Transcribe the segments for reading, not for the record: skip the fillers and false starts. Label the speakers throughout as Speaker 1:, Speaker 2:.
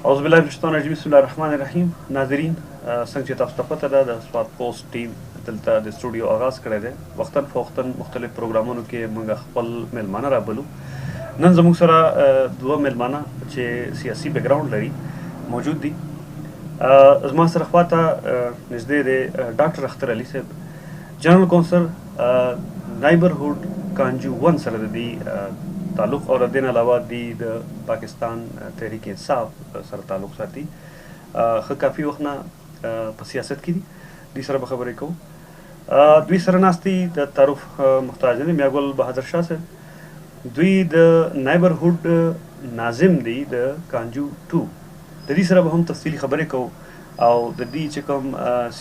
Speaker 1: اعوذ بالله من الشیطان الرجیم بسم الله الرحمن الرحیم. ناظرین څنګه چې تاسو ته پته ده د سواد پوسټ ټیم دلته د سټوډیو آغاز کړی دی. وختاً فوختاً مختلف پروګرامونو کې موږ خپل میلمانه رابلو. نن زموږ سره دوه میلمانه چې سیاسي بیک ګراوند لري موجود دي. زما سره خواته نږدې دی ډاکټر اختر علي صاحب، جنرال کونسل نایبرهوډ کانجو 1 سره د دې تعلق اور دین علاوه د پاکستان تحریک انصاف سره تعلق ساتي. خو کافي وخت نه په سیاست کې دي. دوی سره به خبرې کوو. دوی سره ناستي د تعارف محتاج دي. میاګل بهادر شاه صاحب، دوی د نایبرهوډ ناظم دي د کانجو 2. د دې سره به هم تفصیلي خبرې کوو او د دې چې کوم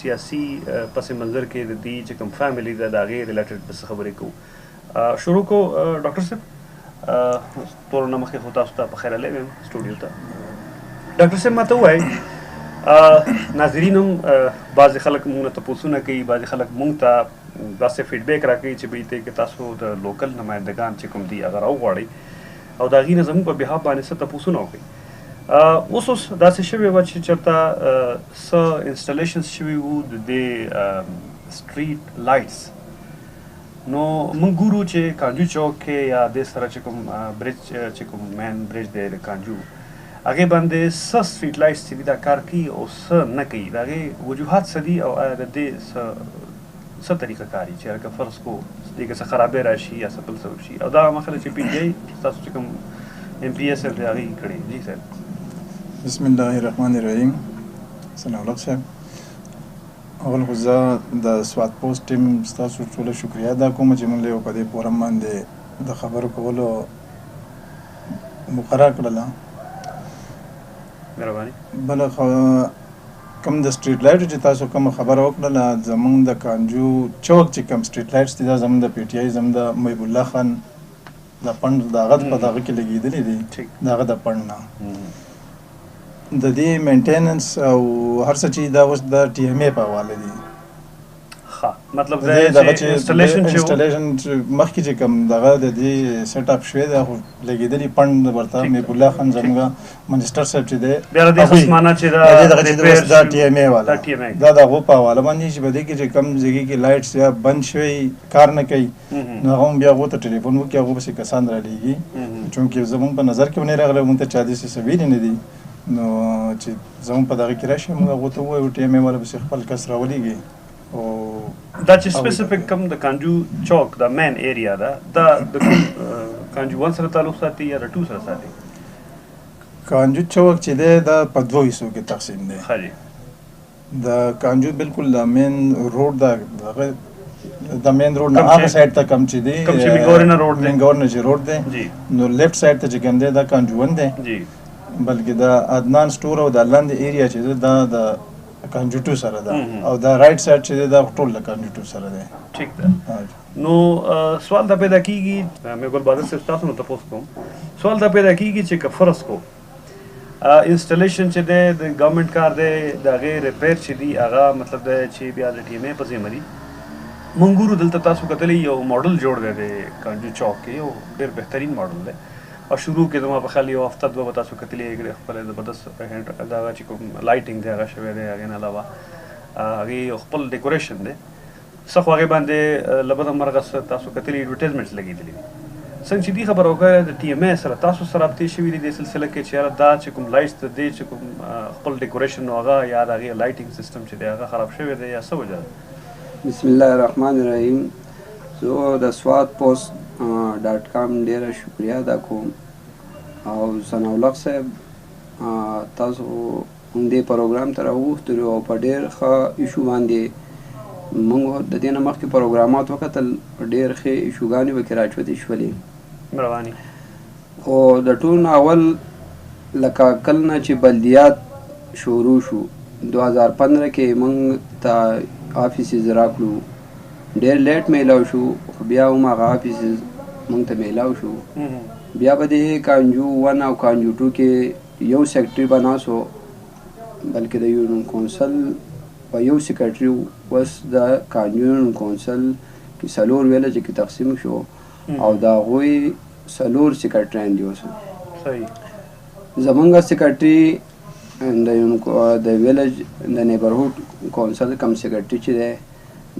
Speaker 1: سیاسي پس منظر کې د دې چې کوم فیملی ده د هغې ریلیټډ بس خبرې کوو. شروع کوو ډاکټر صاحب. ټولو نه مخکې خو تاسو ته په خیر راغلی یم سټوډیو ته. ډاکټر صاحب ماته ووایئ، ناظرین هم بعضې خلک موږ نه تپوسونه کوي، بعضې خلک موږ ته داسې فیډبیک راکوي چې بیته کې تاسو د لوکل نمایندګان چې کوم دي هغه راوغواړئ او د هغې نه زموږ په بحاف باندې څه تپوسونه وکړئ. اوس داسې شوې وه چې چېرته څه انسټلیشنز شوي وو د دې سټریټ لایټس. نو موږ ګورو چې کانجو چوک کې یا د سره چې کوم برج چې کوم مین برج دی د کانجو، هغې باندې څه سټریټ لایټس چې دي دا کار کوي او څه نه کوي، د هغې وجوهات څه دي او آیا د دې څه طریقه کاري چې لکه فرض کو دې کې څه خرابۍ راشي یا څه بل څه وشي. او دا مسله چې پی ډي آی ستاسو چې کوم ایم پی ایس دی هغې کړې. جی صاحب.
Speaker 2: بسم الله الرحمن الرحیم. ثناء الله صاحب، اول خو زه د سواد پوسټ ټیم ستاسو ټوله شکریه ادا کوم چې موږ له په دې فورم باندې د خبرو کولو مقرره کړله.
Speaker 1: مهرباني.
Speaker 2: بله کوم د سټریټ لایټ چې تاسو کوم خبره وکړله، زموږ د کانجو چوک چې کوم سټریټ لایټس دي دا زموږ د پی ټي آی زموږ د محب الله خان د پنډ د هغه په دغه کې لګېدلي دي، د هغه د پنډ نه د دې مینټیننس او هر څه چې دا اوس د ټي ایم ای په حواله دي.
Speaker 1: مطلب دا چې انسټالیشن
Speaker 2: مخکې چې کوم دغه د دې سیټ اپ شوی دی خو لګېدلي پنډ ورته محب الله خان زموږ منسټر صاحب چې دی
Speaker 1: بیا د دې خصمانه چې
Speaker 2: دا ټي ایم ای والا دا د هغو په حواله باندې چې په دې کې چې کوم ځایګي کې لایټس یا بند شوی کار نه کوي نو هغه هم بیا هغو ته ټلیفون وکړي، هغو پسې کسان رالېږي. چونکې زموږ په نظر کې ونه راغلی، موږ ته چا داسې څه ویلي نه دي. نو چې زموږ په دغه کې راشي موږ هغو ته ووایو ټي ایم ای والا پسې خپل کس راولېږي. او
Speaker 1: دا چې سپیسیفیک کوم د کانجو چوک د مین ایریا ده دا د کانجو 1 سره تعلق ساتي یا د 2 سره ساتي؟
Speaker 2: کانجو چوک چې دی دا په دوه حصو کې تقسیم دی.
Speaker 1: ښه.
Speaker 2: د کانجو بالکل د مین روډ د مین روډ نه هغه سایډ ته کوم چې دی
Speaker 1: کوم چې ګورنر روډ دی،
Speaker 2: ګورنر چې روډ دی، نو لیفټ سایډ ته چې کوم دی دا کانجو 1 دی.
Speaker 1: جی. بلکې
Speaker 2: د عدنان سټور او د لاندې ایریا چې دی دا د کانجو 2 سره ده او دا رائټ سایډ چې دی دا ټول د کانجو 2 سره دی.
Speaker 1: ٹھیک ده. نو سوال دا پیدا کیږي، مې ګل بادر صاحب تاسو نو تاسو کوم سوال دا پیدا کیږي چې که فرض کو انسټالیشن چې دی د ګورنمنت کار دی د هغې ریپیر چې دی هغه مطلب دی چې بیا د ټي ایم ای په ذمه دي. موږ ګورو دلته تاسو کتلی یو ماډل جوړ دی د کانجو چوک کې، یو ډېر بهترین ماډل دی. او شروع کې زما په خیال یو هفته دوه به تاسو کتلي خپل زبردست دغه چې کوم لایټینګ دی هغه شوی دی، هغې نه علاوه هغې یو خپل ډیکوریشن دی څه خو هغې باندې له بده مرغه تاسو کتلي اډورټایزمنټس لګېدلي دي. څنګه چې دې خبره وکړه د ټي ایم ای سره تاسو سره رابطې شوي دي دې سلسله کې چې یاره دا چې کوم لایټس د دې چې کوم خپل ډیکوریشن نو هغه یا د هغې لایټینګ سیسټم چې دی هغه خراب شوی دی یا څه وجه ده؟
Speaker 3: بسم الله الرحمن الرحیم. زه د سواد پوسټ .com ډېره شکریه ادا کوم او ثناء الله صاحب تاسو دې پروګرام ته راوغوښتلو او په ډېر ښه ایشو باندې موږ د دې نه مخکې پروګرامات وکتل، ډېر ښې ایشوګانې پکې راچوتې شولې.
Speaker 1: مهرباني.
Speaker 3: خو د ټول نه اول لکه کله نه چې بلدیات شروع شو 2015 کې موږ ته آفیسز راکړو، ډېر لیټ میلاو شو خو بیا هم هغه آفیسز موږ ته میلاو شو. بیا به د کانجو 1 او کانجو 2 کې یو سیکرټري به ناست و، بلکې د یونین کونسل په یو سیکرټري اوس د کانجو یونین کونسل کې 4 ویلج کې تقسیم شو او د هغوی 4 سیکرټریان دي اوس.
Speaker 1: صحیح.
Speaker 3: زمونږ سیکرټري د ویلج د نیبرهوډ کونسل کم سیکرټري چې دی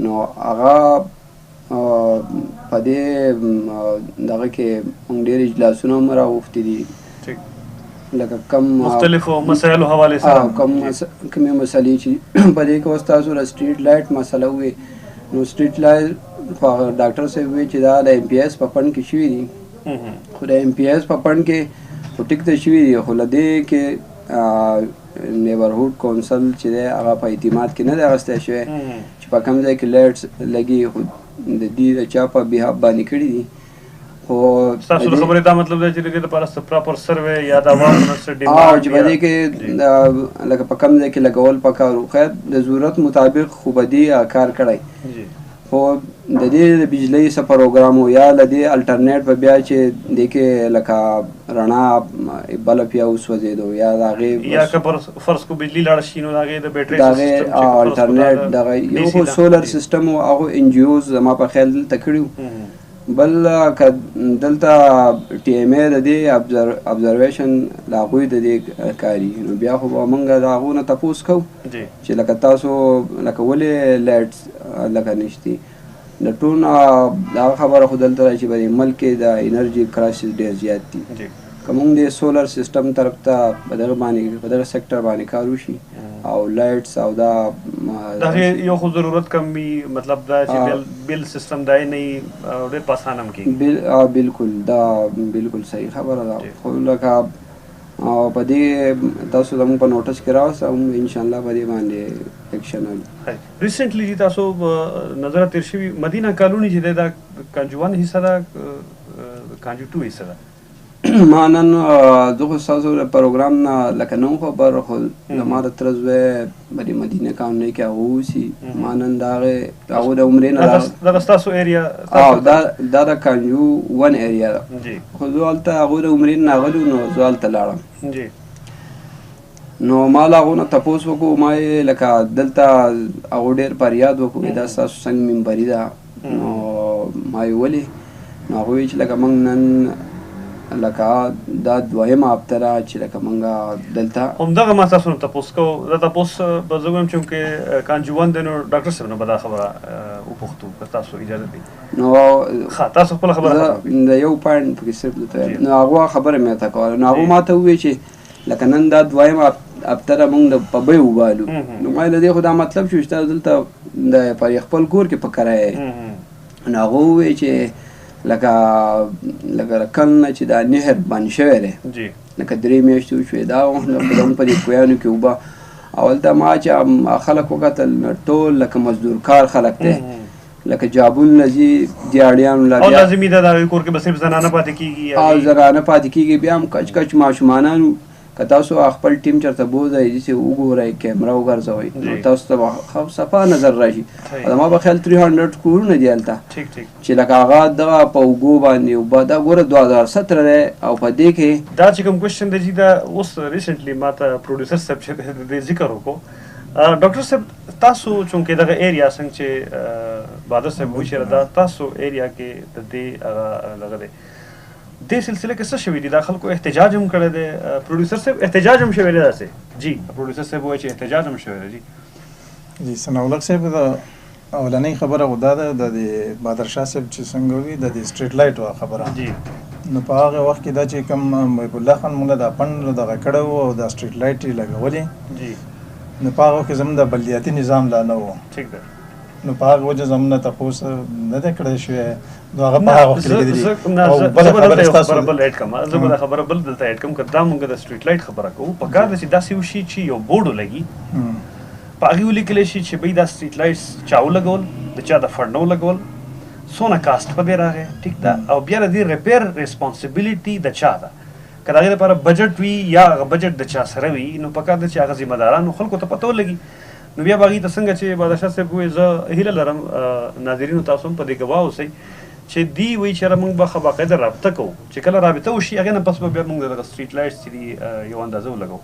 Speaker 3: نو هغه په دې دغه کې موږ ډېر اجلاسونه هم راوفتي دي لکه کم
Speaker 1: مختلفو مسایلو حوالې سره
Speaker 3: کومې مسلې چې په دې کې اوس تاسو د سټریټ لایټ مسله وې نو سټریټ لایټ ډاکټر صاحب وی چې دا د ایم پی ایس په فنډ کې شوي دي خو د ایم پی ایس په فنډ کې خو ټیک ته شوي دي خو له دې کې نیبرهوډ کونسل چې دی هغه په اعتماد کې نه دی اخیستی شوی چې په کوم ځای کې لایټس لګي خو د دې د چا په بیهاف باندې کړي دي خو
Speaker 1: تاسو د خبرې دا مطلب دی چې دغې دپاره پراپر سروې یا د عوامو نه څه ډیمانډ
Speaker 3: چې په دې کې لکه په کوم ځای کې لګول پکار و خیر د ضرورت مطابق خو به دې کار کړی خو د دې د بجلۍ څه پروګرام و یا له دې الټرنیټ به بیا چې دې کې لکه رڼا بلب یا وسوځېدو یا د هغې
Speaker 1: یا که فرض کو بجلي لاړه شي نو د هغې د بیټرۍ
Speaker 3: د هغې الټرنیټ دغه یو خو سولر سیسټم و هغو ان جي اوز زما په خیال دلته کړي وو بل که دلته ټي ایم ای د دې ابزرویشن د هغوی د دې کاري نو بیا خو به موږ د هغو نه تپوس کوو چې لکه تاسو لکه ولې لایټس لکه نشتي د ټول دا خبره خو دلته چې په ملک کې د انرژي کرایسس ډېر زیات دي که موږ د سولر سیسټم طرف ته په دغه باندې په دغه سیکټر باندې کار وشي او لایټس او دا
Speaker 1: دغه یو خو ضرورت کم وي مطلب دا چې بل سیستم دا نه ډېر په اسانه هم کېږي
Speaker 3: بالکل دا بالکل صحیح خبره ده خو لکه په دې تاسو زموږ په نوټس کې راوست او انشاءالله په دې باندې ایکشن ولو
Speaker 1: ریسنټلی چې تاسو نظر تیر شوي مدینه کالوني چې دی دا کانجو 1 حصه ده کانجو 2 حصه ده
Speaker 3: ما نن دغه ستاسو د پروګرام نه لکه نو خبر خو زما د تره زوی بلې مدینه کالونۍ کې هغه اوسي ما نن د هغې د عمرې نه
Speaker 1: دغه ستاسو ایریا
Speaker 3: دا د کانجو 1 ایریا ده خو زه هلته هغوی د عمرې نه راغلي نو زه هلته لاړم نو ما له هغو نه تپوس وکړو ما یې لکه دلته هغو ډېر فریاد وکړو دا ستاسو څنګه ممبري ده نو ما یې ولې نو هغوی چې لکه موږ نن لکه دا دویمه هفته ده چې لکه موږ دلته
Speaker 1: همدغه ما تاسو نه تپوس کوو دا تپوس به زه ووایم چونکې کانجو 1 دی نو ډاکټر صاحب نه به دا خبره وپوښتو که تاسو اجازه دی
Speaker 3: نو
Speaker 1: تاسو خپله خبره
Speaker 3: د یو پوینټ پکې صرف درته نو هغو خبره مې ورته کوله نو هغو ما ته وویل چې لکه نن دا دویمه هفته ده موږ په بیې وبالو نو ما د دې خو دا مطلب شو چې تاسو دلته د پر خپل کور کې په کرایه نو هغه وویل چې لکه کل نه چې دا نهر بند شوی دی لکه 3 میاشتې وشوې دا هم په دې کویانو کې اوبه اولته ما چې خلک وکتل ټول لکه مزدور کار خلک دی لکه جابون نه ځي دیاړیانو لا
Speaker 1: او لازمي ده د هغوی کور کې به صرف زنانه پاتې کېږي
Speaker 3: او زنانه پاتې کېږي بیا هم کچ کچ ماشومانانو که تاسو خپل ټیم چېرته بوځئ داسې وګورئ کیمره وګرځوئ نو تاسو ته به صفا نظر راشي زما په خیال 300 کورونه دي هلته چې لکه هغه دغه په اوږو باندې اوبه دا ګوره 2017 دی او په دې کې
Speaker 1: دا چې کوم کوېشن دی چې دا اوس ریسنټلی ما ته پروډیوسر صاحب چې د ذکر وکړو ډاکټر صاحب تاسو چونکې دغه ایریا څنګه چې بهادر صاحب وایي چې دا تاسو ایریا کې د دې هغه دی دې سلسله کې څه شوي دي دا خلکو احتجاج هم کړی دی پروډیوسر صاحب احتجاج هم شوی دی داسې جی پروډیوسر صاحب وایي چې احتجاج هم شوی دی
Speaker 2: جی ثناءالله صاحب دا اولنۍ خبره خو دا ده د بهادر شاه صاحب چې څنګه وي د سټریټ لایټ خبره
Speaker 1: جی
Speaker 2: نو په هغه وخت کې دا چې کوم محب الله خان موږ دا فنډ دغه کړی و او دا سټریټ لایټ یې لګولې
Speaker 1: جی
Speaker 2: نو په هغه کې زموږ د بلدیاتي نظام لا نه و
Speaker 1: ټیک ده
Speaker 2: نو په هغه وجه زموږ نه تپوس نه دی کړی شوی نو هغه په هغه وخت کې لګېدلي
Speaker 1: زه به دا خبره بل دلته ایډ کړم که دا موږ د سټریټ لایټ خبره کوو پکار ده چې داسې وشي چې یو بورډ ولګي په هغې ولیکلی شي چې بهی دا سټریټ لایټس چا ولګول د چا د فنډ نه ولګول څونه کاسټ په دې راغی ټیک ده او بیا د دې ریپیر ریسپانسبیلیټي د چا ده که د هغې لپاره بجټ وي یا هغه بجټ د چا سره وي نو پکار ده چې هغه ذمه دارانو خلکو ته پته ولګي نو بیا به هغې ته څنګه چې بهادر شاه صاحب وایي زه هیله لرم ناظرینو تاسو هم په دې ګواه اوسئ چې دی وایي چې یاره موږ به باقاعده رابطه کوو چې کله رابطه وشي هغې نه پس به بیا موږ دغه سټریټ لایټس چې دي یو اندازه ولګو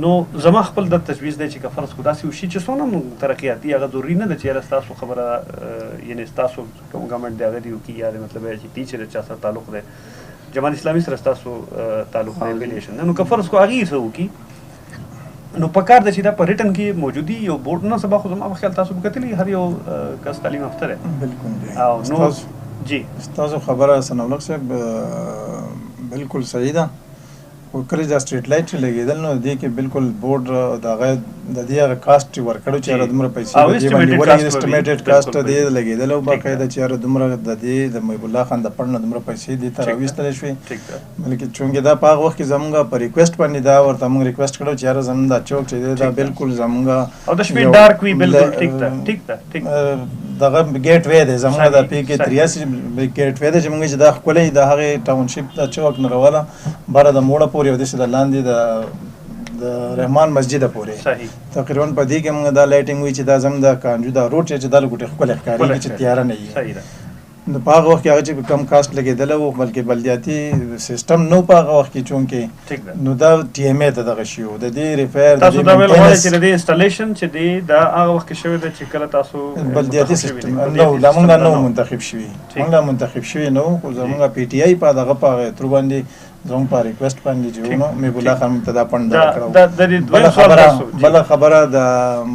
Speaker 1: نو زما خپل د تجویز دی چې که فرض کړو داسې وشي چې څونه موږ ترقیاتي هغه ضروري نه ده چې یاره ستاسو خبره یعنې ستاسو کوم ګورمنټ دی هغه دې وکړي یا مطلب چې تی چې د چا سره تعلق دی جماعت اسلامي سره ستاسو تعلق دی ریلیشن نو که فرض کړو هغې څه وکړي نو پکار د چې دا په ریټن کې موجودي یو بورډ نه سبا خو زما په خیال تاسو کتلی هر یو کس تعلیم یافته دی
Speaker 2: بالکل
Speaker 1: او نو جی
Speaker 2: تاسو خبره سنولک صاحب بالکل صحیح ده خو کله دا سټریټ لایټ چې لګېدل نو دې کې بالکل بورډ دغه د دې هغه کاسټ ورکړو چې هغه دومره پیسې دې باندې ولې اسټیمیټډ کاسټ دې لګېدل او باقاعده چې هغه دومره د دې د محب الله خان د پړنه دومره پیسې دې ته راویستل شوې بلکې چونګې دا په هغه وخت کې زمونږ په ریکویسټ باندې دا ورته موږ ریکویسټ کړو چې هغه زمونږ دا چوک چې دا بالکل زمونږ
Speaker 1: او د شپې ډارک وی بالکل ټیک ده
Speaker 2: دغه ګیټ وې دی زمونږ د پی کې 83 ګیټ وې دی چې موږ چې دا ښکلی د هغې ټاونشپ د چوک نه راوله بره د موړه پورې او داسې د لاندې د رحمان مسجده پورې تقریبا په دې کې موږ دا لایټینګ وي چې دا زموږ د کانجو دا روډ چې دا لږ ښکلی ښکارېږي چې تیاره نه وي نو په هغه وخت کې هغه چې کم کاسټ لګېدلی و بلکې بلدیاتي سیسټم نه و په هغه وخت کې چونکې نو دا ټي ایم ای ته دغه شي و د دې ریپیر
Speaker 1: تاسو دا ویل غواړئ چې د دې انسټالیشن چې دی دا هغه وخت کې شوی دی چې کله تاسو
Speaker 2: بلدیاتي سیسټم نو لا موږ نه منتخب شوي موږ لا منتخب شوي نه و خو زموږ پی ټي آی په دغه په تر باندې زموږ په ریکویسټ باندې چې نو محب الله خان ته دا پنډ کړو بله خبره د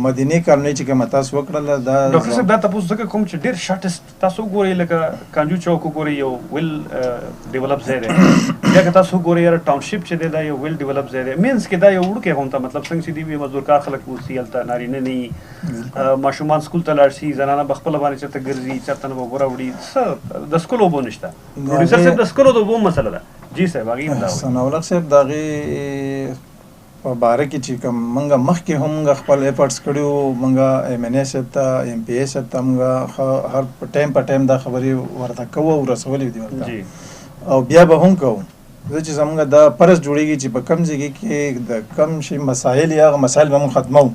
Speaker 2: مدینې کالونۍ چې کومه تاسو وکړله دا
Speaker 1: ډاکټر صاحب دا تاسو ځکه کوم چې ډېر شارټست تاسو ګورئ لکه کانجو چوک وګورئ یو ویل ډیولپ ځای دی بیا که تاسو ګورئ یاره ټاونشپ چې دی دا یو ویل ډیولپ ځای دی مینس کې دا یو وړوکی غونته مطلب څنګه چې دی وي مزدورکار خلک اوسي هلته نارینه نه وي ماشومان سکول ته لاړ شي زنانه به خپله باندې چېرته ګرځي چېرته نه به اوبه راوړي څه د سکول اوبه نشته پروډیوسر صاحب د سکول د اوبو مسله ده جی صاحب هغې
Speaker 2: ثناءالله صاحب د هغې په باره کې چې کوم موږ مخکې هم موږ خپل ایفرټس کړي موږ ایم این اے صاحب ته ایم پی اے صاحب ته موږ هر ټایم په ټایم دا خبرې ورته کوو او رسولې دي ورته او بیا به هم کوو زه چې زموږ دا فرض جوړېږي چې په کم ځای کې د کم شي مسایل یا هغه مسایل به موږ ختموو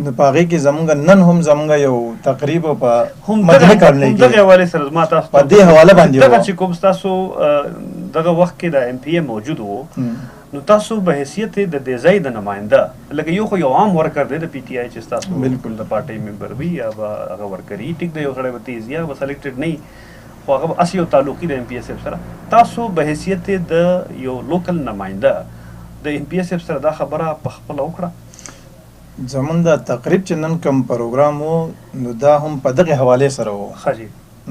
Speaker 2: نو په هغې کې زموږ نن هم زموږ یو تقریب په مدینه کالونۍ کې
Speaker 1: دغې حوالې سره زما تاسو
Speaker 2: په دې حواله باندې
Speaker 1: دغه چې کوم ستاسو دغه وخت کې د ایم پی اے موجود و نو تاسو به حیثیت د دې ځای د نماینده لکه یو خو یو عام ورکر دی د پی ټي آی چې ستاسو
Speaker 2: بالکل
Speaker 1: د پارټۍ ممبر وي یا به هغه ورکري ټیک دی یو سړی به تیز یا به سلیکټډ نه وي خو هغه به اسې یو تعلقي د ایم پی اے صاحب سره تاسو به حیثیت د یو لوکل نماینده د ایم پی اے صاحب سره دا خبره په خپله وکړه
Speaker 2: زمون دا تقریب چې نن کوم پروګرام و نو دا هم په دغه حواله سره و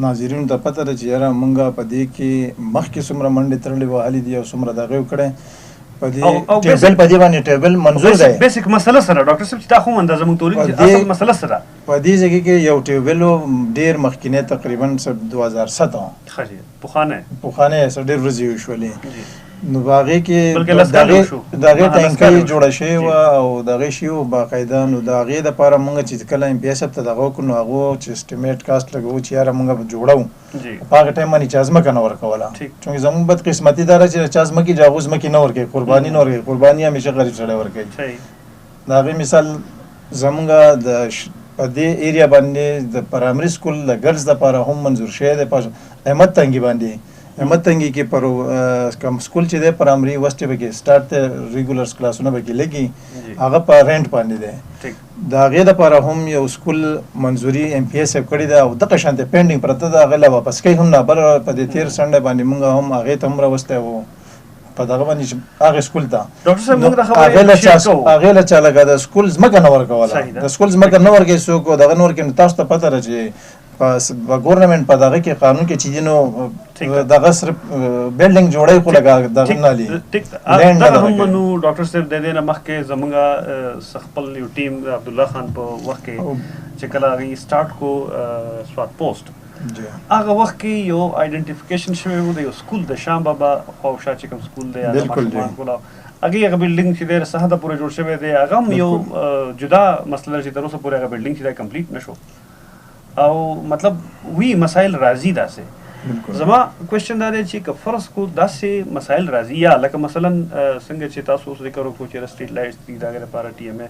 Speaker 2: ناظرینو ته پته ده چې یاره مونږ په دې کې مخکې څومره منډې تړلې وهلې دي او څومره دغه وکړی په دې ټیبل په دې باندې ټیبل منظور دی
Speaker 1: بیسیک مسله سره ډاکټر صاحب چې دا خو اندازه مونږ تولید چې اصل مسله سره
Speaker 2: په دې ځای کې یو ټیبل ډېر مخکینه تقریبا 2007
Speaker 1: پخوانی
Speaker 2: ډېر ورځې وشولې نو هغې کې دغې ټانکۍ جوړه شوې وه او دغې شي و باقاعده نو د هغې دپاره مونږ چې کله ایم پی اے صاحب ته دغه وکړو نو هغو چې اسټیمیټ کاسټ لګوو چې یاره مونږ به جوړو په هغه ټایم باندې چا ځمکه نه ورکوله چونکې زموږ بدقسمتي دا ده چې چا ځمکې چې هغو ځمکې نه ورکوي قرباني نه ورکوي قرباني همیشه غریب سړی ورکوي د هغې مثال زموږ د په دې ایریا باندې د پرایمري سکول د ګرلز دپاره هم منظور شوی دی په احمد تنګي باندې احمد تنګي کې پر کوم سکول چې دی پرایمري وسټې به کې سټارټ دی ریګولرس کلاسونه به کې لګي هغه په رینټ باندې دی د هغې دپاره هم یو سکول منظوري ایم پی اے صاحب کړې ده او دغه شانتې پینډینګ پرته ده هغې له واپس کوي هم نه بل په دې تېر سنډه باندې مونږ هم هغې ته هم راوستی وو په دغه باندې هغې سکول ته هغې له چا لکه د سکول ځمکه نه ورکوله د سکول ځمکه نه ورکوي څوک دغه نه ورکوي نو تاسو ته پته ده چې په ګورنمنټ په دغه کې قانون کې چې دي نو دغه صرف بلډینګ جوړوي خو لکه دغه نه لي
Speaker 1: دغه هم نو ډاکټر صاحب د دې نه مخکې زموږ خپل یو ټیم د عبدالله خان په وخت کې چې کله هغې سټارټ کو سوات پوسټ هغه وخت کې یو آیډنټیفیکیشن شوی و د یو سکول د شام بابا خواوشا چې کوم سکول دی هغې هغه بلډینګ چې دی رسحته پورې جوړ شوی دی هغه هم یو جدا مسله چې تر اوسه پورې هغه بلډینګ چې دی کمپلیټ نه شو او مطلب وی مسایل راځي داسې زما کوېشچن دا دی چې که فرض کو داسې مسایل راځي یا لکه مثلا څنګه چې تاسو اوس ذکر وکړو چې سټریټ لایټس دي د هغې لپاره ټي ایم اے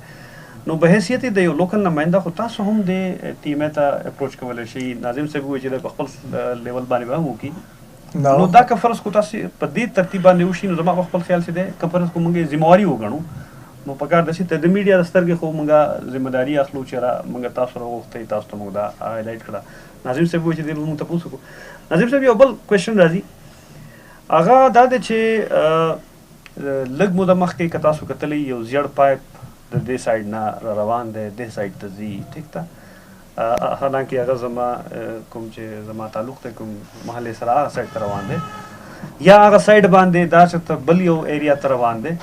Speaker 1: نو به حیثیت د یو لوکل نماینده خو تاسو هم د ټي ایم اے ته اپروچ کولی شئ ناظم صاحب ووایي چې په خپل لیول باندې به هم وکړي نو دا که فرض کو تاسې په دې ترتیب باندې وشي نو زما په خپل خیال چې دی که فرض کو موږ یې ذمهواري وګڼو نو پکار ده چې د میډیا د سترګې خو موږ ذمهداري اخلو چې موږ تاسو راوغوښتئ تاسو ته موږ دا هایلایټ کړه ناظم صاحب وایي چې دې موږ تپوس وکړو ناظم صاحب یو بل کوېشن راځي هغه دا دی چې لږ موده مخکې که تاسو کتلی یو زیړ پایپ د دې سایډ نه روان دی دې سایډ ته ځي ټیک ده حالانکه هغه زما کوم چې زما تعلق دی کوم محلې سره هغه سایډ ته روان دی یا هغه سایډ باندې دا چې ته بل یو ایریا ته روان دی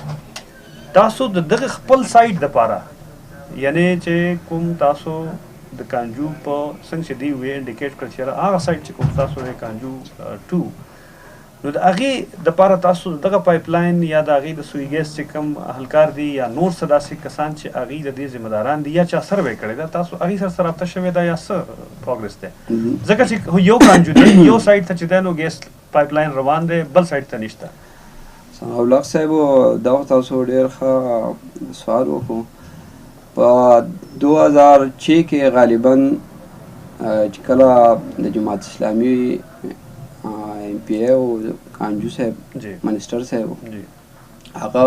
Speaker 1: تاسو د دغه خپل سایډ دپاره یعنی چې کوم تاسو د کانجو په څنګه چې دی وی انډیکیټ کړ چې هغه سایډ چې کوم تاسو د کانجو 2 نو د هغې دپاره تاسو دغه پایپ لاین یا د هغې د سوی ګیس چې کوم اهلکار دي یا نور څه داسې کسان چې هغې د دې ذمهداران دي یا چا سروې کړې ده تاسو هغې سره رابطه شوې ده یا څه پروګرس دی ځکه چې یو کانجو دی یو سایډ ته چې دی نو ګیس پایپ لاین روان دی بل سایډ ته نشته
Speaker 3: اولاق صاحب دا تاسو ډېر ښه سوال وکړو په 2006 کې غالبا چې کله د جماعت اسلامي ایم پی ای او کانجو صاحب منسټر صاحب هغه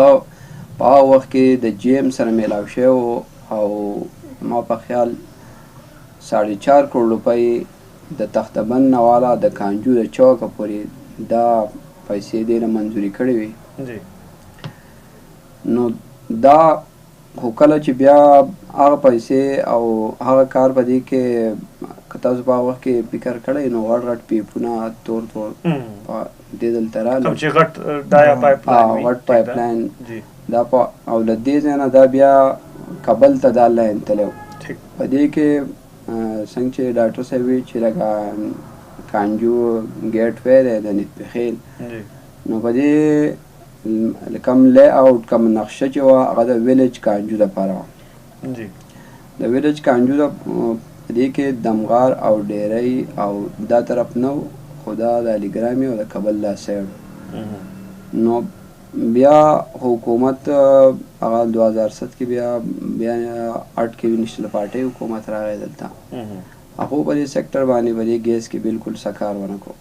Speaker 3: په هغه وخت کې د جی ایم سره میلاو شوی او ما په خیال 4.5 کروڑ روپۍ د تختبند نه والا د کانجو د چوکه پورې دا پیسې ډېره منظوري کړې وي نو دا خو کله چې بیا هغه پیسې او هغه کار په دې کې که تاسو په هغه وخت کې فکر کړی نو غټ غټ پیپونه تور دې دلته راغلل
Speaker 1: چې غټ ډایا پایپ لاین
Speaker 3: غټ پایپ لاین دا او له دې ځای نه دا بیا کابل ته دا لاین تللی په دې کې څنګه چې ډاکټر صاحب وي چې لکه کانجو ګیټ وی دی د نیتپخیل نو په دې کوم لی آوټ کوم نقشه چې وه هغه د ویلیج کانجو دپاره وه د ویلیج کانجو په دې کې دمغار او ډیری او دا طرف نه خو دا د علیګرامي او د کابل دا سایډ نو بیا حکومت هغه 2007 کې بیا 8 کې نیشنل پارټۍ حکومت راغی دلته هغو په دې سیکټر باندې په دې ګیس کې بالکل څه کار ونه کړو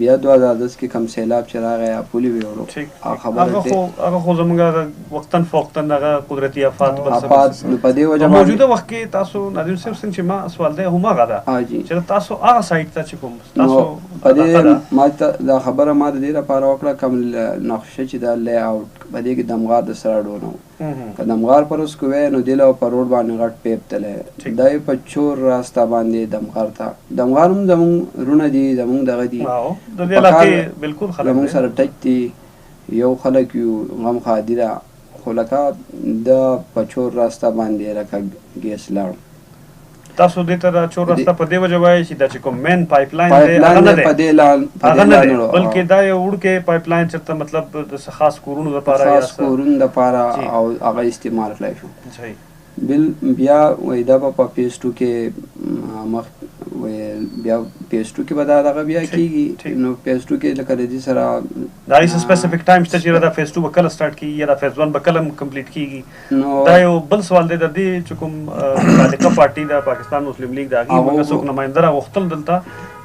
Speaker 3: بیا 2010 کې کم سیلاب چې راغی پولي ویوړو
Speaker 1: هغه خو زموږ وختن فوقتن هغه قدرتي آفات
Speaker 3: نو په دې وجه
Speaker 1: موجوده وخت کې تاسو نادر صاحب څنګه چې ما سوال دی هماغه ده چې تاسو هغه سایټ ته چې کوم تاسو
Speaker 3: په دې ما دا خبره ما د دې لپاره وکړه کوم نقشه چې دا لی آوټ په دې کې دمغار د سره ډونه که دمغار پر اوس کوی نو دې له په روډ باندې غټ پیپ تلی دا یې په چور راسته باندې دمغار ته دمغار هم زمونږ رونه دي زمونږ دغه دي زمونږ سره ټچ دي یو خلک یو غمخواه دي ده خو لکه د په چور راسته باندې لکه ګیس لاړو
Speaker 1: تاسو دې ته دا چور راسته په دې وجه وایي چې دا چې کوم مین پایپ لاین دی هغه نه دی بلکې دا یو وړوکی پایپ لاین چېرته مطلب د خاص کورونو دپاره
Speaker 3: او هغه استعمال کړی شو بیا وایي دا به په فیز 2 کې مخ بیا فیز 2 کې به دا دغه بیا کېږي نو فیز 2 کې لکه د دې سره
Speaker 1: دا هیڅ سپیسیفیک ټایم شته چې دا فیز 2 به کله سټارټ کېږي یا دا فیز 1 به کله کمپلیټ کېږي دا یو بل سوال دی د دې چې کوم مخالفه پارټي د پاکستان مسلم لیگ د هغې موږ څوک نماینده راغوښتل دلته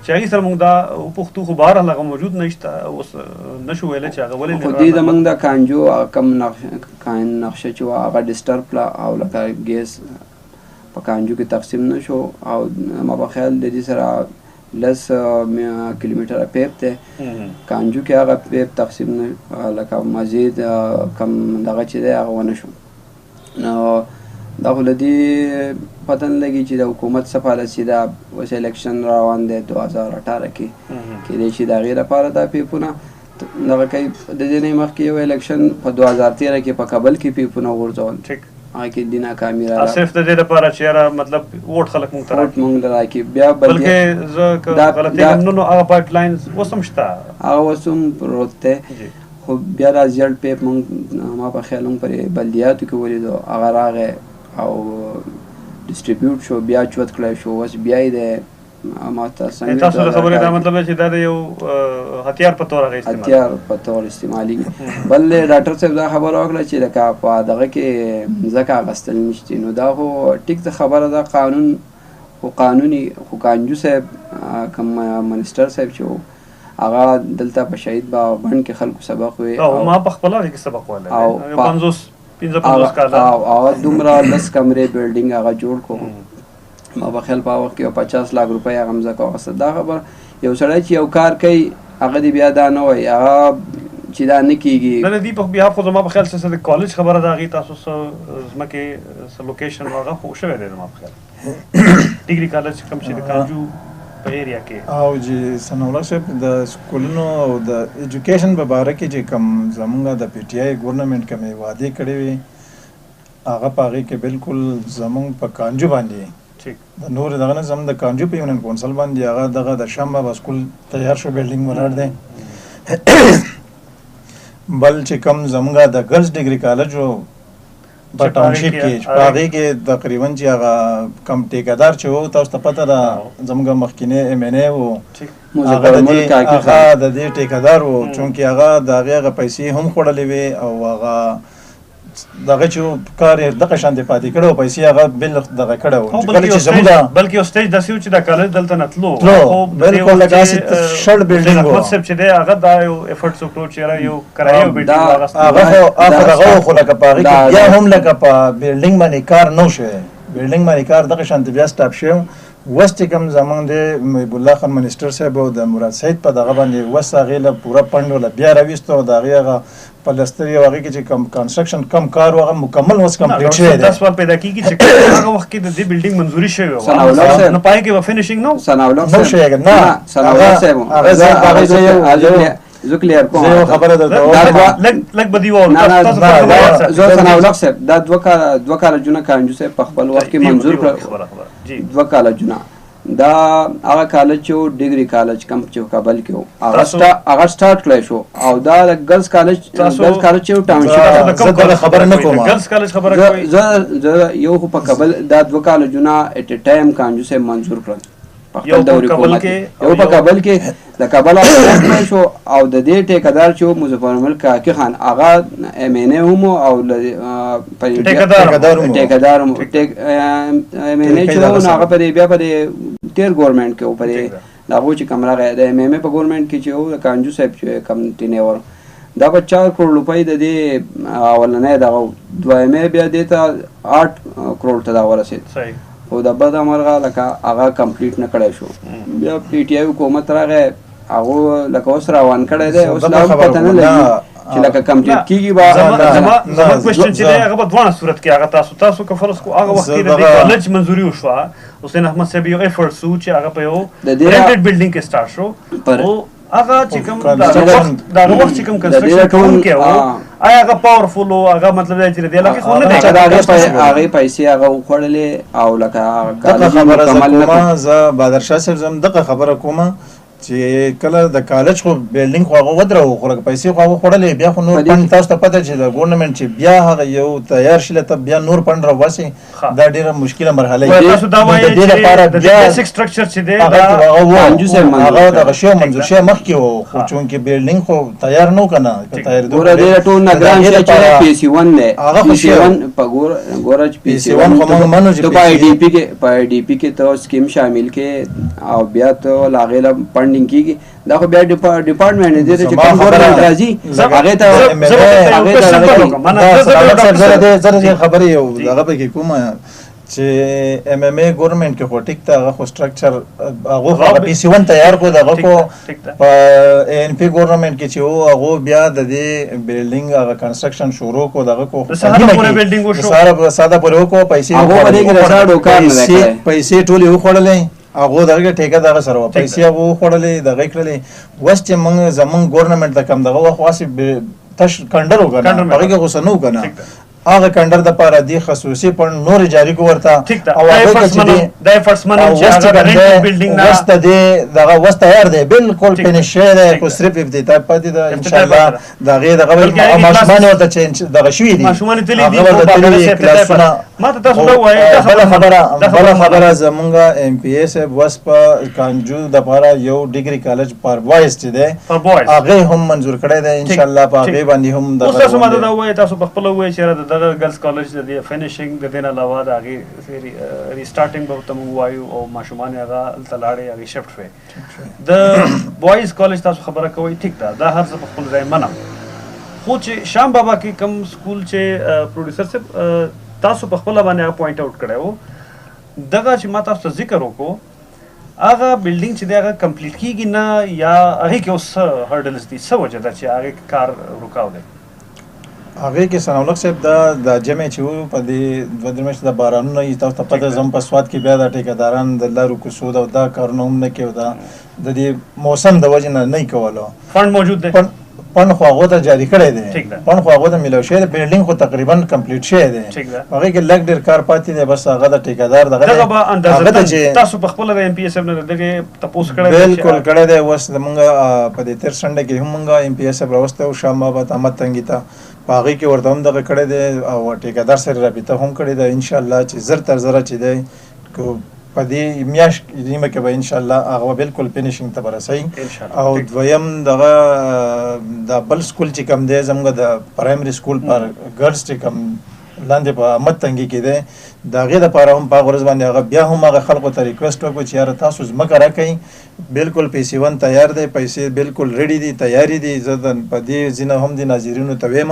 Speaker 1: چې هغې سره موږ دا وپوښتو خو بهرحال هغه موجود نشته اوس نشو ویلی چې هغه ولې
Speaker 3: خو دې زموږ د کانجو کم نقشه چې وه هغه ډسټرب کړه او لکه ګیس په کانجو کې تقسیم نه شو او ما په خیال د دې سره 10 کیلومتره پیپ دی کانجو کې هغه پیپ تقسیم نه لکه مزید کم دغه چې دی هغه ونه شو نو دا خو له دې پته نه لګي چې د حکومت څه پالیسي ده اوس الیکشن روان دی 2018 کې کېدای شي د هغې لپاره دا پیپونه دغه کوي د دې نه مخکې یو الیکشن په 2013 کې په کابل کې پیپونه وغورځول هغه کې دې ناکامي راغله
Speaker 1: صرف د دې لپاره چې یاره مطلب ووټ خلک موږ ته
Speaker 3: راکړي بیا
Speaker 1: بلکې زه که غلطي کوم نو هغه پایپ لاین اوس هم شته
Speaker 3: هغه اوس هم پروت دی خو بیا دا زیړ پیپ موږ ما په خیال هم پرې بلدیاتو کې ولیدو هغه راغی او ډسټریبیوټ شو بیا چوت کړی شو اوس بیا یې دی ما ته څنګه
Speaker 1: تاسو د خبرې دا مطلب چې دا د یو هتیار په تور
Speaker 3: استعمالي بل ډاکټر صاحب دا خبره وکړه چې لکه په دغه کې ځکه اخیستل نشته نو دا خو ټیک ده خبره ده قانون خو قانوني خو کانجو صاحب کوم منسټر صاحب چې هغه دلته په شهید بند کې خلکو سبق وی
Speaker 1: او ما په خپل کې سبق ویلی
Speaker 3: او
Speaker 1: 50 کاله
Speaker 3: او دومره 10 کمرې بلډینګ هغه جوړ کو ما په خیال په وخت کې 50 لک روپۍ هغه مځکه واخیسته دا خبره یو سړی چې یو کار کوي هغه دې بیا دا نه وایي هغه چې دا نه کیږي.
Speaker 1: نه دی په بیا خو زما په خیال څه د کالج خبره دا غي تاسو زمکه لوکیشن هغه خو شوی دی زما په خیال ډیګري کالج کوم چې د کانجو په ایریا کې
Speaker 2: او چې سنولا صاحب د سکولونو او د ایجوکیشن په باره کې چې کوم زمونږ د پی ټی آی ګورنمنت کومې وعده کړې وي هغه په هغې کې بالکل زمونږ په کانجو باندې د نور دغه نه زموږ د کانجو په یونین کونسل باندې هغه دغه د شام بابا سکول تیار شو بلډینګ ولاړ دی بل چې کوم زمونږ د ګرلز ډیګري کالج و په ټاونشپ کې په هغې کې تقریبا چې هغه کم ټیکهدار چې و تاسو ته پته ده زموږ مخکینی ایم این ای و هغه د دې ټیکهدار و چونکې هغه د هغې هغه پیسې هم خوړلې وې او هغه دغه چې کار یې دغه شانتې پاتې کړی و پیسې هغه بل دغه کړی و کله چې زموږ
Speaker 1: بلکې یو سټیج داسې و چې دا کالج دلته نه تلو
Speaker 2: بالکل لکه هسې شړ بلډینګ و
Speaker 1: احمد صاحب چې دی هغه دا یو ایفرټس وکړو چې یاره یو کرایه بلډینګ واغسته
Speaker 2: هغه دغه خو لکه په هغې کې بیا هم لکه په بلډینګ باندې کار نه و شوی بلډینګ باندې کار دغه شانتې بیا سټاپ شوی وس چې کوم زمونږ د محب الله خان منسټر صاحب او د مراد سعید په دغه باندې وس هغې له پوره پنډ وله بیا راویستو او د هغې هغه پلستر یو هغې کې چې کم کنسټرکشن کم کار و هغه مکمل اوس کمپلیټ شوی دی.
Speaker 1: دا سوال پیدا کېږي چې هغه وخت کې د دې بلډینګ منظوري شوې وه نو پای کې به فینیشینګ نه و
Speaker 3: ثناءالله
Speaker 2: شوی نه
Speaker 3: ثناءالله صاحب زه کلیر کوم
Speaker 2: زه خبره درته
Speaker 1: لږ به دې واورو
Speaker 3: زه ثناءالله صاحب دا دوه کالجونه کانجو صاحب په خپل وخت کې منظور کړل دوه کالجونه دا هغه کالج چې و ډیګري کالج کم چې کابل کې و هغه سټارټ کړی شو او دا د ګرلز کالج چې و ټاونشپ
Speaker 2: زه دغه خبره نه کوم
Speaker 1: ګرلز کالج خبره کوي
Speaker 3: زه یو خو په کابل دا دوه کالجونه ایټ ا ټایم کانجو صاحب منظور کړل
Speaker 1: یو په کابل کې
Speaker 3: یو په کابل کې د کابل اصل شو او د دې ټیکدار چې مظفر الملک کاکی خان هغه ایم این ای هم او ټیکدار هم ایم این ای چې هغه په بیا په تیر ګورنمنت کې او په دغه چې کوم راغی د ایم ایم ای په ګورنمنت کې چې او کانجو صاحب چې کم ټینیور دا په 4 کروڑ روپۍ د دې اولنۍ دغه دویمې بیا دې ته 8 کروڑ ته دا ورسېد او د بد مرغه لکه هغه کمپلیټ نه کړی شو بیا پی ټی آی حکومت راغی هغه لکه اوس روان کړی دی اوس لا پته نه لګي چې لکه کمپلیټ کیږي به
Speaker 1: زما کوېسچن چې دی هغه په دواړه صورت کې هغه تاسو که فرض کو هغه وخت کې د کالج منظوري وشوه حسین احمد صاحب یو ایفرټس و چې هغه په یو رینټډ بلډینګ کې سټارټ شو او هغه چې کوم دا وخت چې کوم کنسټرکشن کوونکی و آیا هغه پاورفول و هغه مطلب دی چې دی لکه خو نه دی
Speaker 3: هغې پیسې هغه وخوړلې او لکه
Speaker 2: دغه خبره زه کومه زه بادرشاه صاحب زه دغه خبره کومه چې کله د کالج خو بلډینګ خو هغه ودرو خو پیسې خو هغه خوړلې بیا خو نور پند تاسو ته پته چې د ګورنمنت چې بیا هغه یو تیار شي ته بیا نور پند راوباسي دا ډیره مشکله مرحله
Speaker 1: ده تاسو دا وایي چې د بیسیک سټرکچر چې دی
Speaker 2: هغه دغه شی منظور شی مخکې و خو چونکې بلډینګ خو تیار نه کنه تیار
Speaker 3: ګوره ډیره ټول نه ګران شي چې پی سی 1 دی
Speaker 2: هغه خو شی
Speaker 3: په ګوره چې پی سی 1
Speaker 2: خو موږ منو چې
Speaker 3: په ای ډی پی کې ته سکیم شامل کې او بیا ته لاغله فندینګ کیږي دا خو بیا ډپارټمنټ دی چې کوم ګورنمنت راځي هغه
Speaker 2: ته زره خبرې یو هغه به کې کومه چې ایم ایم ای ګورنمنت کې خو ټیک ته هغه خو سټرکچر هغه پی سی 1 تیار کو دغه خو په ان پی ګورنمنت کې چې هو هغه بیا د دې بلډینګ هغه کنسټرکشن شروع کو دغه کو
Speaker 1: ساده پورې بلډینګ وشو
Speaker 2: ساده پورې کو پیسې ټولې وخوړلې هغه دغه ټیکه دغه سره پیسې هغه خوړلې دغه کړلې وس چې موږ زمون ګورنمنت د کم دغه واسي تش کندر وکړه هغه کې غوسه نه وکړه هغه کندر د پاره دی خصوصي پر نور جاری کو ورته
Speaker 1: او هغه چې د فرست منو چې هغه رینټ بلډینګ نه
Speaker 2: وسته دی دغه وسته یار دی بالکل فینیش دی خو صرف افتتاح پاتې ده ان شاء الله دغه دغه ماشومان ورته چې دغه شوی دي
Speaker 1: ماشومان تللی دي
Speaker 2: کلاسونه
Speaker 1: ما ته تاسو دا وایي
Speaker 2: بل خبره زمونږ ایم پی ایس وس په کانجو د پاره یو ډیګري کالج پر بوایز چې دی هغه هم منظور کړی دی ان شاء الله په هغه باندې هم
Speaker 1: دغه تاسو ما ته دا وایي تاسو په خپل وایي چې د ګرلز کالج د فینیشینګ د دین علاوه د هغه ریسټارټینګ به تم وایو او ماشومان هغه تلاړې هغه شفټ شوی د بوایز کالج تاسو خبره کوي ټیک ده دا هر څه په خپل ځای منم خو چې شام بابا کې کم سکول چې پروډوسر صاحب تاسو په خپل باندې پوینټ آوټ کړو دغه چې ما تاسو ذکر وکړو هغه بلډینګ چې دی هغه کمپلیټ کیږي نه یا هغې کې اوس څه هرډلز دي، څه وجه ده چې هغې کار رکاو دی؟
Speaker 2: هغې کې ثناءالله صاحب دا جمع چې وو په دې 2-3 میاشتې د بارانونه یې تاسو ته پته زم په سوات کې بیا د ټیکهداران د لارو کوڅو دا کارونه هم نه کوي، دا د دې موسم د وجې نه نه یې کولو.
Speaker 1: فنډ موجود دی،
Speaker 2: فنډ خو هغو ته جاري کړی دی، فنډ خو هغو ته میلاو شوی دی، بلډینګ خو تقریبا کمپلیټ شوی دی، هغې کې لږ ډېر کار پاتې دی، بس هغه د ټیکهدار دغه
Speaker 1: به اندازه تاسو په خپله د MPSF نه دغې تپوس کړی دی؟
Speaker 2: بلکل کړی دی. اوس زمونږ په دې تېر سنډه کې هم مونږ MPSF راوستی و شام بابا احمد تنګي ته، په هغې کې ورته هم دغه کړی دی او ټیکهدار سره رابطه هم کړې ده. انشاءالله چې زر تر زره چې دی په دې میاشت نیمه کې به انشاءالله هغه بلکل فینیشینګ ته به رسوي. او دویم دغه د بل سکول چې کوم دی زموږ د پرایمري سکول پر ګرلز چې کوم لاندې په احمد تنګي کې دی، د هغې دپاره هم په هغه ورځ باندې هغه بیا هم هغه خلکو ته ریکویسټ وکړو چې یاره تاسو ځمکه راکئ، بلکل پیسې ون تیار دی، پیسې بلکل ریډي دي، تیارې دي. زه په دې ځینه هم د ناظرینو ته ویم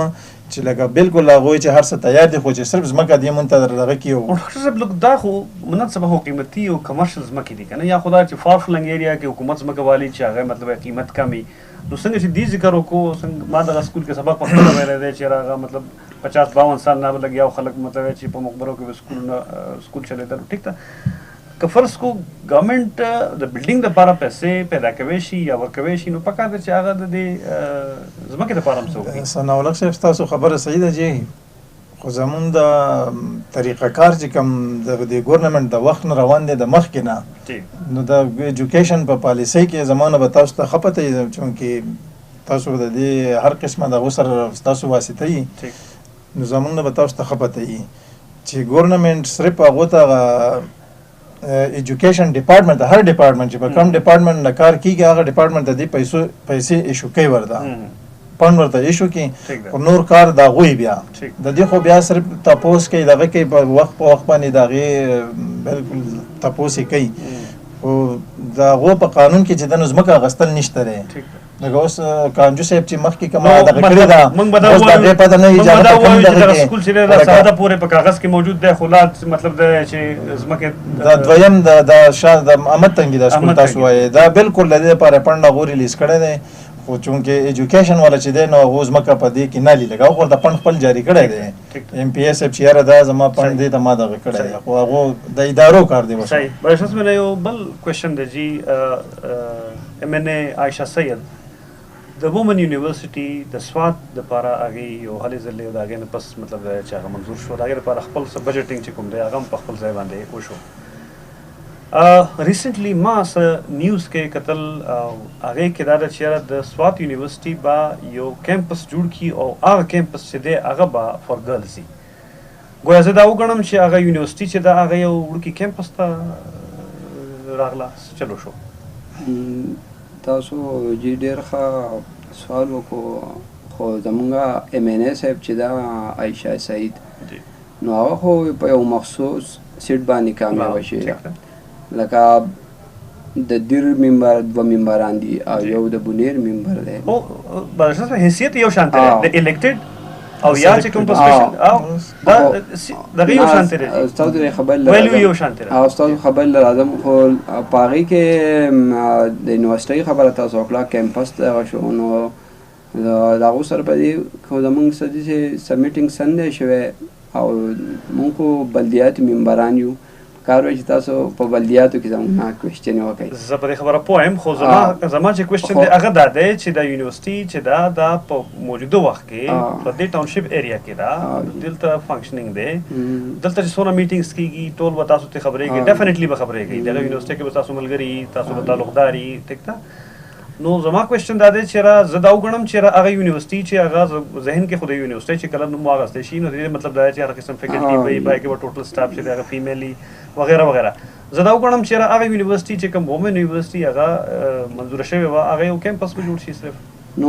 Speaker 2: چې لکه بلکل هغوی چې هر څه تیار دي، خو چې صرف ځمکه دې مونږ ته دغه کړي وو.
Speaker 1: ډاکټر صاحب لږ دا خو مناسبه خو قیمتي او کمرشل ځمکې دي که نه، یا خو دا چې فار فلنګ ایریا کې حکومت ځمکه والي چې هغه مطلب قیمت کم وي. نو څنګه چې دې ذکر وکړو، ما دغه سکول کې سبق په خپله ویلی دی چې هغه مطلب 50-52 سال نه به لګیا خلک مطلب چې په مقبرو کې به سکول چلېدل. ټیک ده، که فرض کو ګورنمنټ د بلډینګ دپاره پیسې پیدا کوی شي یا ورکوی شي، نو پکار ده چې هغه د دې ځمکې دپاره هم څه وکړي.
Speaker 2: ثناءالله صاحب ستاسو خبره صحیح ده جی، خو زمونږ د طریقه کار چې کوم د ګورنمنټ د وخت نه روان دی د مخکې نه، نو د ایجوکیشن په پالیسۍ کې زمانه به تاسو ته ښه پته وي، چونکې تاسو د دې هر قسمه دغو سره ستاسو واسطه وي، نو زمونږ نه به تاسو ته ښه پته وي چې ګورنمنټ صرف هغو ته ایجوکیشن ډپارټمنټ، هر ډپارټمنټ چې په کوم ډپارټمنټ نه کار کېږي هغه ډپارټمنټ ته دې پیسې ایشو کوي، ورته فنډ ورته ایشو کړي، خو نور کار د هغوی بیا د دې خو بیا صرف تپوس کوي، دغه کوي په وخت باندې د هغې بلکل تپوس یې کوي. خو د هغو په قانون کې چې د نو ځمکه اخیستل نشته دی. لکه اوس کانجو صاحب چې مخکې کومه دغه کړې ده، اوس د هغې پته نه وي چې هغه کوم دغه کې
Speaker 1: سکول چې دی دا ساده پورې په کاغذ کې موجود دی، خو لا مطلب دی چې ځمکې
Speaker 2: دا دویم د احمد تنګي دا سکول تاسو وایې دا بلکل د دې لپاره فنډ هغو ریلیز کړی دی، خو چونکې ایجوکیشن والا چې دی نو هغو ځمکه په دې کې نه لي، لکه هغو ورته فنډ خپل جاري کړی دی MPSF چې یاره دا زما فنډ دی ته ما دغه کړی دی، خو هغو د ادارو کار دی.
Speaker 1: صحیح. بایشس مې یو بل کوېشن دی جی، MNA عایشه سید د وومن یونیورسټي د سوات دپاره هغې یو هلې ځلې او د هغې نه پس مطلب چې هغه منظور شو، د هغې دپاره خپل څه بجټینګ چې کوم دی هغه هم په خپل ځای باندې وشو. ریسنټلی ما څه نیوز کې کتل، هغې کې دا ده چې یاره د سوات یونیورسټي به یو کیمپس جوړ کړي او هغه کیمپس چې دی هغه به فار ګرلز وي. ګویا زه دا وګڼم چې هغه یونیورسټي چې ده هغه یو وړوکي کیمپس ته راغله، چلو شو.
Speaker 3: تاسو جی ډېر ښه سوال وکړو، خو زمونږ MNA صاحب چې دا عایشه سعید، نو هغه خو په یو مخصوص سیټ باندې کامیابه شوې ده، لکه د دیر ممبر 2 ممبران دي او یو د بونیر ممبر دی.
Speaker 1: حیثیت یو شان دی د الیکټډ او یا چې کوم پوزیشن او دغه یو شان دی.
Speaker 3: استاد خبر لرم
Speaker 1: یو شان دی
Speaker 3: او استاد خبر لرم، خو په هغې کې د یونیورسټۍ خبره تاسو وکړه، کیمپس دغه شو، نو د هغو سره په دې خو زمونږ څه څه میټینګ سنډی شوی او مونږ خو بلدیاتي ممبران یو، کار وایي چې تاسو په بلدیاتو کې زموږ نه کوېشچنې وکړئ.
Speaker 1: زه په دې خبره پوه یم، خو زما چې کوېشچن دی هغه دا دی چې دا یونیورسټي چې دا په موجوده وخت کې په دې ټاونشپ ایریا کې ده، دلته فنکشنینګ دی، دلته چې څونه میټینګس کېږي ټول به تاسو ته خبرېږي، ډیفینټلی به خبرېږي، دغه یونیورسټۍ کې به تاسو ملګري، تاسو به تعلقدار یي. ټیک ده، نو زما کوېشچن دا دی چې زه دا وګڼم چې هغه یونیورسټي چې هغه ذهن کې خو د یونیورسټۍ چې کله نوم واخیستی شي، نو د دې مطلب دا دی چې هر قسم فیکلټي به وي، پای کې به ټوټل سټاف چې دی هغه فیمیلي وغیره وغیره. زه دا وګڼم چې هغه یونیورسټي چې کوم وومن یونیورسټي هغه منظوره شوې وه، هغه یو کیمپس به جوړ شي صرف.
Speaker 3: نو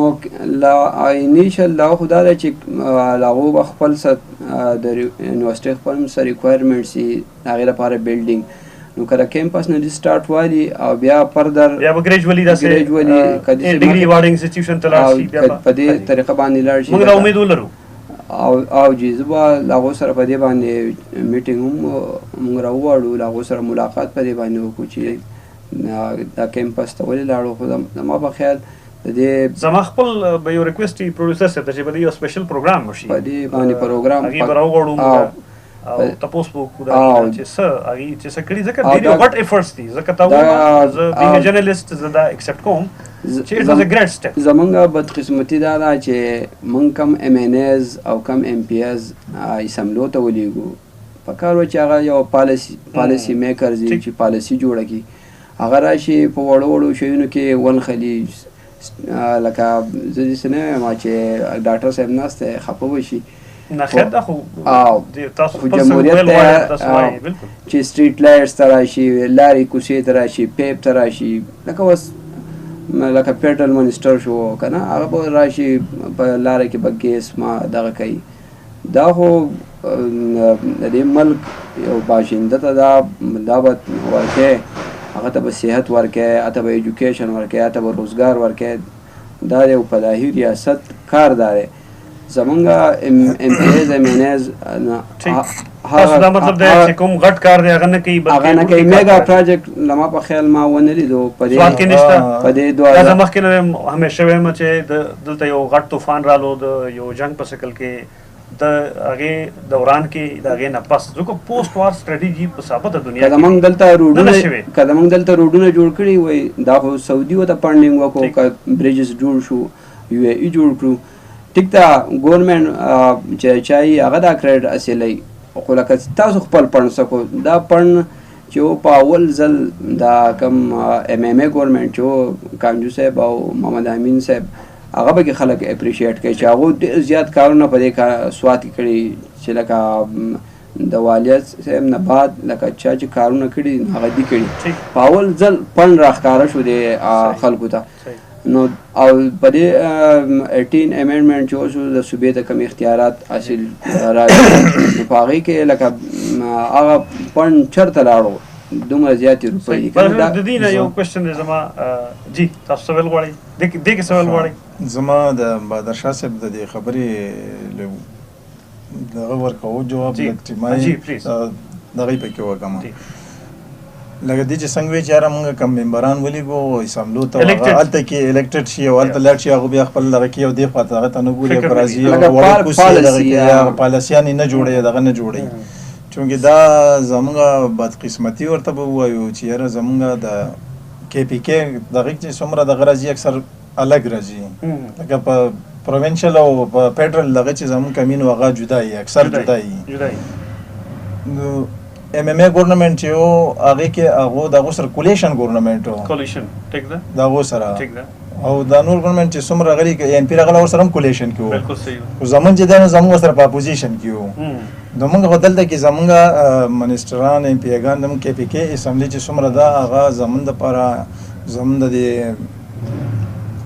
Speaker 3: انشاءالله خو دا ده چې هغو به خپل د یونیورسټۍ خپل څه ریکوایرمنټس وي هغې لپاره بلډینګ، نو که د کیمپس نه دې سټارټ والي او بیا فردر
Speaker 1: بیا به ګریجولي داسې ډګري واړه انسټیټیوشن ته لاړ شي،
Speaker 3: په دې طریقه باندې لاړ شي.
Speaker 1: موږ دا امید ولرو
Speaker 3: او جی زه به له هغو سره په دې باندې میټینګ هم موږ راوغواړو، له هغو سره ملاقات په دې باندې وکړو چې دا کیمپس ته ولې لاړو خو زما په خیال د دې
Speaker 1: زما خپل به یو ریکویسټ وي پروډوسر صاحب ته چې به یو سپیشل پروګرام وشي
Speaker 3: په دې باندې پروګرام
Speaker 1: هغې به راوغواړو او تاسو په کوم چې څه هغه چې څه کړي ځکه ډېر غټ ایفورټس دي ځکه تاسو زه بینګ جرنالیست زه دا ایکسپټ کوم چې اټ واز ا ګریټ سټیپ
Speaker 3: زمونږ بدقسمتي دا ده چې مونږ کم ایم ان ایز او کم ایم پی ایز اسمبلو ته ولیږو په کار و چې هغه یو پالیسي میکرز دي چې پالیسي جوړه کړي هغه راشي په وړو وړو شیونو کې ونخلي لکه زه داسې نه یم چې ډاکټر صاحب ناست دی خفه وشي
Speaker 1: نه خیر دا خو
Speaker 3: خو جمهوریت ته چې سټریټ لایټس ته راشي لارې کوڅې ته راشي پیپ ته راشي لکه پیټرل منسټر شو که نه هغه به راشي په لاره کې به ګیس ما دغه کوي دا خو د دې ملک یو باشنده ته دا به ورکوي هغه ته به صحت ورکوي هغه ته به ایجوکیشن ورکوي هغه ته به روزګار ورکوي دا یو فلاحي ریاست کار دا دی زمونږ ایم پی ایز ایم ان ایز
Speaker 1: تاسو دا مطلب دی چې کوم غټ کار دی هغه نه کوي
Speaker 3: میګا پروجیکټ لما په خیال ما ونه لیدو په دې
Speaker 1: دا مخکې نه همیشه وایم چې دلته یو غټ طوفان رالو د یو جنگ په شکل کې د هغې دوران کې د هغې نه پس ځکه پوسټ وار سټریټیجي په ثابته دنیا
Speaker 3: که زمونږ دلته روډونه جوړ کړي وای دا خو سعودي ورته فنډینګ وکړو که بریجز جوړ شو یو اے ای جوړ کړو ټیک ده ګورنمنټ چې چای هغه دا کریډټ اصلي خو لکه تاسو خپل پړن سکو دا پړن چې په اول ځل دا کم ایم ایم ای ګورنمنټ چې کانجو صاحب او محمد امین صاحب هغه به کې خلک اپریشیټ کوي چې هغه ډېر زیات کارونه په دې سوات کې کړي چې لکه د والیت صاحب نه بعد لکه چا چې کارونه کړي هغه دي کړي په اول ځل پړن راښکاره شو د خلکو ته نو او په دې 18 امینډمنټ چې وشو د صوبې ته کوم اختیارات حاصل راځي په هغې کې لکه هغه پڼ چېرته لاړو دومره زیاتې روپۍ
Speaker 1: د دې نه یو کوېشن دی زما جی تاسو سوال غواړئ دې کې سوال غواړئ
Speaker 2: زما د بهادر شاه صاحب د دې خبرې دغه ورکوو جواب اجتماعي دغه پکې وکړم لکه دې چې څنګه وی چې یاره مونږ کم ممبران ولیږو اسامبلو ته هلته کې الیکټډ شي او هلته لاړ شي هغه بیا خپل دغه کوي او دې خوا ته هغه ته نه ګوري په راځي او وړې کوڅې دغه کوي پالیسیانې نه جوړوي دغه نه جوړوي چونکې دا زمونږ بدقسمتي ورته به ووایو چې یاره زمونږ د کې پي کې دغه چې څومره دغه راځي اکثر الګ راځي لکه په پروینشل او په فیډرل دغه چې زمونږ کمین هغه جدا وي اکثر جدا وي نو ایم ایم ای ګورنمنټ چې و هغې کې هغو د هغو سره کولیشن ګورنمنټ و د هغو سره او دا نور ګورنمنټ چې څومره راغلي این پي راغلی ورسره هم کولیشن کې و خو زمونږ چې دی نو زمونږ ورسره په اپوزیشن کې و نو مونږ خو دلته کې زمونږ منسټران ایم پي ایګان زمونږ کې پي کې اسمبلي چې څومره ده هغه زمونږ دپاره زمونږ د دې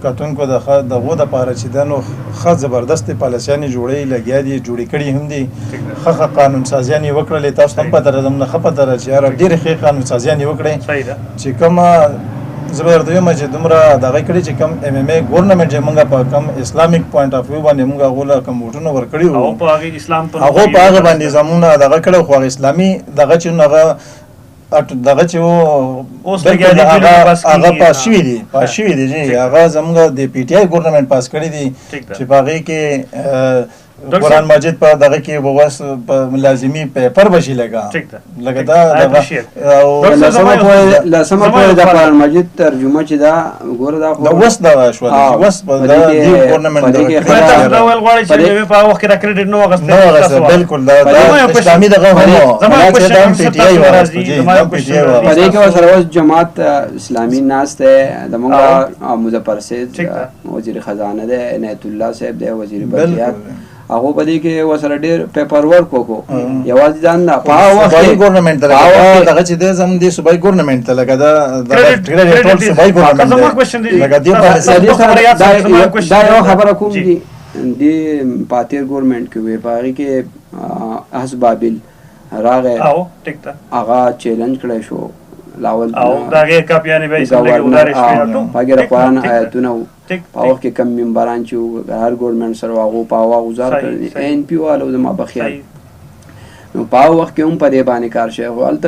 Speaker 2: کتونکو دغو دپاره چې ده نو ښه زبردستې پالیسیانې جوړوي لګیا دي جوړې کړي هم دي ښه قانون سازیانې وکړلې تاسو ته هم پته ده زموږ ښه پته ده چې یاره ډېرې ښې قانون سازیانې وکړئ چې کومه زه به درته وایم چې دومره دغه کړي چې کوم ایم ایم ای ګورنمنټ چې موږ په کوم اسلامیک پوینټ اف ویو باندې موږ هغو له کوم ووټونه ورکړي وو هغو په هغه باندې زمونږ دغه کړی خو هغه اسلامي دغه چې هغه دغه چې و هغه پاس شوي دي هغه زموږ د پی ټي آی ګورنمنټ پاس کړي دي چې په هغې کې قرآن مجید په دغه کې به په لازمي پیپر به شي لکه دا
Speaker 3: لسمه پورې د قرآن مجید ترجمه چې دا ګوره دا خو
Speaker 2: اوس دغه شوله چې اوس په دې ګورنمنټ
Speaker 1: دا ویل غواړي چې په هغه وخت کې دا کریډټ نه واخیستل
Speaker 2: بالکل دا اسلامي دغه هم
Speaker 3: په دې کې ورسره اوس جماعت اسلامي ناست دی زموږ مظفر سید وزیر خزانه دی عنایت الله صاحب دی وزیر بلدیات هغه په دې کې ورسره ډېر پیپر ورک وکړو یوازې ځان نه په هغه وخت کې
Speaker 2: ګورنمنټ ته دغه چې دی زموږ د صوبایي ګورنمنټ ته لکه دا ټول صوبایي ګورنمنټ
Speaker 3: لکه دا یو خبره کوم دي د پاتیر ګورنمنټ کې وی په هغې کې احس بابل راغی هغه چیلنج کړی شو لاول
Speaker 1: او دا غیر کاپیانې به اسمبلی کې ودارې شوې
Speaker 3: هغه قرآن آیتونه په وخت کې کم ممبران چې هر ګورنمنټ سره هغو په هوا گزار کړي این پی والو زما په خیال نو په هغه وخت کې هم په دې باندې کار شوی خو هلته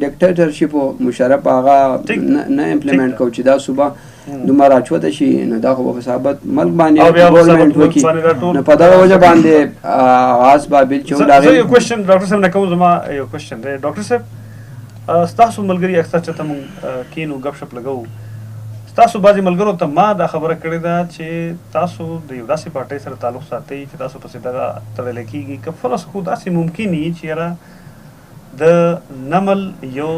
Speaker 3: ډیکټیټرشپ و مشرف هغه نه امپلیمنټ کو چې دا صوبه دومره راچوته شي نو دا خو په حسابت ملک باندې ګورنمنټ وکړي نو په دغه وجه باندې آغاز بابل چې
Speaker 1: زه یو کوېشن ډاکټر صاحب نه کوم زما یو کوېشن دی ډاکټر صاحب ستاسو ملګري اکثر چې ته مونږ کینو ګپ شپ لګوو تاسو بعضې ملګرو ته ما دا خبره کړې ده چې تاسو د یو داسې پارټۍ سره تعلق ساتئ چې تاسو پسې دغه تړلی کېږي که فرض کړو داسې ممکن وي چې یاره د نمل یو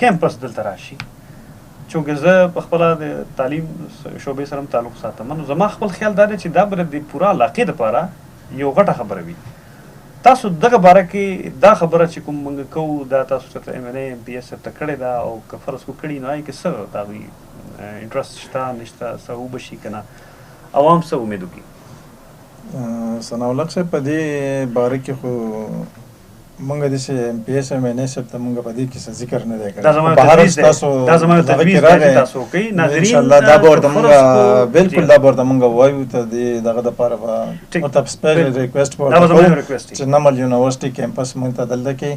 Speaker 1: کیمپس دلته راشي چونکې زه پخپله د تعلیم شعبې سره هم تعلق ساتم نو زما خپل خیال دا دی چې دا به د پوره علاقې دپاره یو غټه خبره وي تاسو دغه باره کې دا خبره چې کوم موږ کوو دا تاسو چېرته ایم این اے ایم پي ایس ته کړې ده او که فرض کړو کړي نو هغې کې څه د هغوی انټرست شته نشته څه وبشي که نه عوام څه امید وکړي
Speaker 2: ثناءالله صاحب په دې باره کې خو مونږ داسې ایم پي ایس ایم این اے صاحب ته مونږ په دې کې څه ذکر نه دی کړی
Speaker 1: دا زما یو تجویز دی چې تاسو وکړئ ناظرین
Speaker 2: انشاءالله دا به ورته مونږ بلکل دا به ورته مونږ ووایو ته د دغه دپاره به ورته سپیشل ریکویسټ به ورته کوو چې نمل یونیورسټي کیمپس مونږ ته دلته کې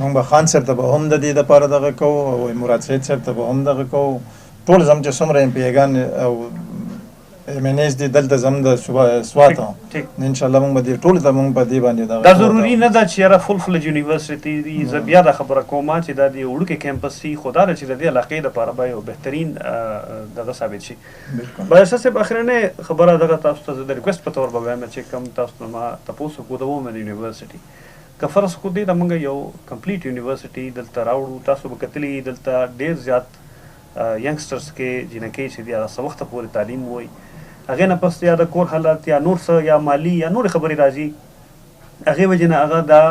Speaker 2: مونږ به خان صاحب ته به هم د دې دپاره دغه کوو او مراد سید صاحب ته به هم دغه کوو ټول زم چې څومره ایم پي ایګان او ایم این ایس دي دلته زم د سوات انشاءالله مونږ به دې ټولو ته مونږ په دې باندې
Speaker 1: دا ضروري نه ده چې یاره فل فلج یونیورسټي دي زه بیا دا خبره کوم چې دا د یو وړوکی کیمپس وي خو دا ده چې د دې علاقې دپاره به یو بهترین دغه ثابت شي بایسا صاحب اخرنۍ خبره دغه تاسو ته زه د ریکویسټ په طور به وایم چې کوم تاسو ته ما تپوس وکړو د وومن یونیورسټي که فرض کړو دې ته مونږ یو کمپلیټ یونیورسټي دلته راوړو تاسو به کتلي دلته ډېر زیات ینګسټرز کې جنکۍ چې دي هغه څه وخته پورې تعلیم وایي هغې نه پس یا د کور حالت یا نور څه یا مالي یا نورې خبرې راځي هغې وجې نه هغه دا